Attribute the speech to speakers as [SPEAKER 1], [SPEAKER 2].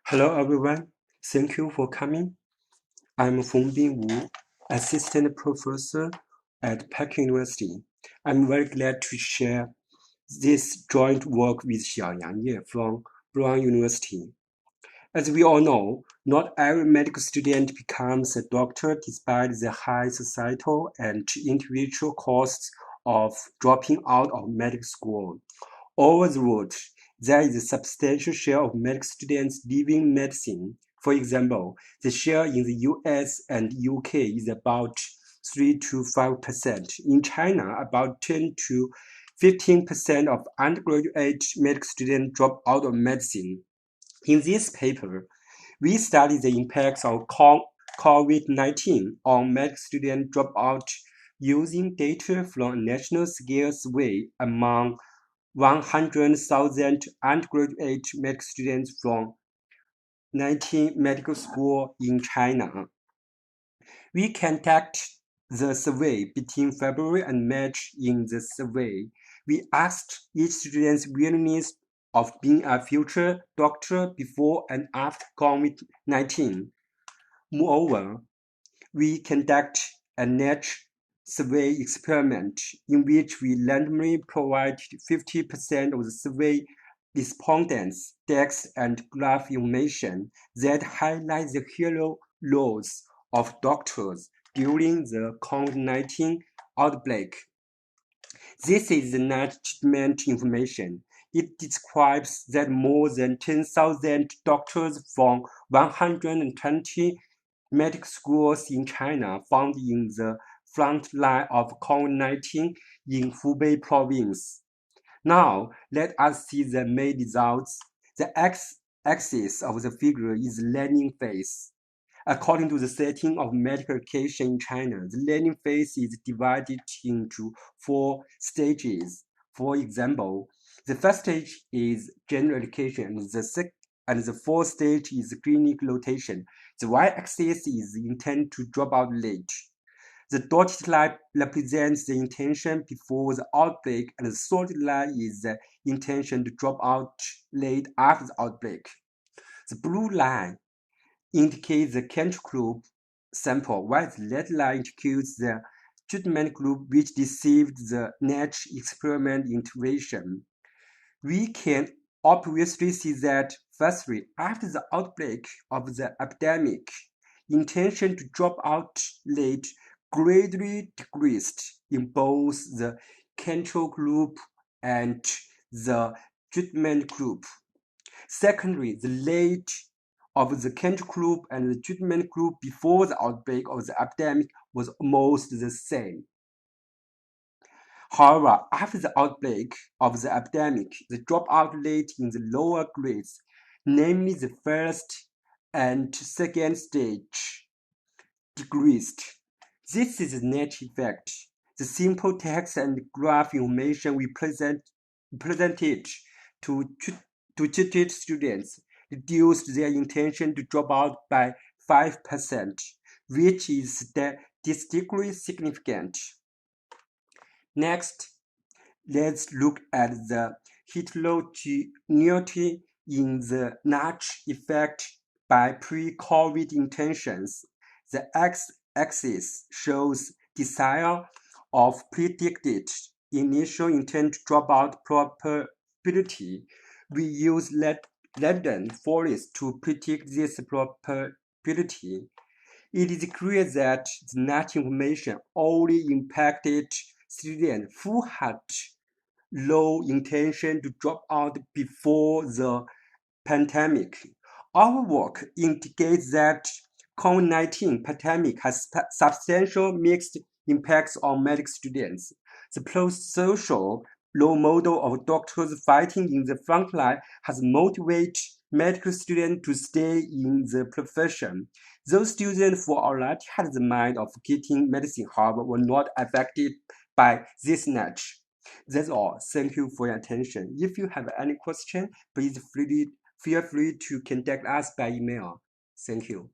[SPEAKER 1] Hello everyone, thank you for coming. I'm Fongbin Wu, Assistant Professor at Peking University. I'm very glad to share this joint work with Xiaoyang Ye from Brown University. As we all know, not every medical student becomes a doctor despite the high societal and individual costs of dropping out of medical school. Over the road, there is a substantial share of medical students leaving medicine. For example, the share in the US and UK is about 3 to 5%. In China, about 10 to 15% of undergraduate medical students drop out of medicine. In this paper, we study the impacts of COVID-19 on medical student dropout using data from a national scale survey among 100,000 undergraduate medical students from 19 medical schools in China. We conducted the survey between February and March. In the survey, we asked each student's willingness of being a future doctor before and after COVID-19. Moreover, we conduct a niche survey experiment in which we randomly provided 50% of the survey respondents text and graph information that highlights the hero roles of doctors during the COVID-19 outbreak. This is the net treatment information. It describes that more than 10,000 doctors from 120 medical schools in China found in the front line of COVID-19 in Hubei province. Now, let us see the main results. The x-axis of the figure is learning phase. According to the setting of medical education in China, the learning phase is divided into 4 stages. For example, the first stage is general education, and the fourth stage is clinical rotation. The y-axis is intent to drop out late. The dotted line represents the intention before the outbreak, and the solid line is the intention to drop out late after the outbreak. The blue line indicates the control group sample, while the red line indicates the treatment group which received the niche experiment intervention. We can obviously see that, firstly, after the outbreak of the epidemic, intention to drop out late greatly decreased in both the control group and the treatment group. Secondly, the rate of the control group and the treatment group before the outbreak of the epidemic was almost the same. However, after the outbreak of the epidemic, the dropout rate in the lower grades, namely the first and second stage, decreased. This is the net effect. The simple text and graph information we presented to treated students reduced their intention to drop out by 5%, which is statistically significant. Next, let's look at the heterogeneity in the notch effect by pre-COVID intentions. The x-axis shows desire of predicted initial intent to drop out probability. We use random forests to predict this probability. It is clear that the notch information only impacted students who had low intention to drop out before the pandemic. Our work indicates that COVID-19 pandemic has substantial mixed impacts on medical students. The prosocial role model of doctors fighting in the front line has motivated medical students to stay in the profession. Those students who already had the mind of getting medicine, however, were not affected by this nudge. That's all. Thank you for your attention. If you have any question, please feel free to contact us by email. Thank you.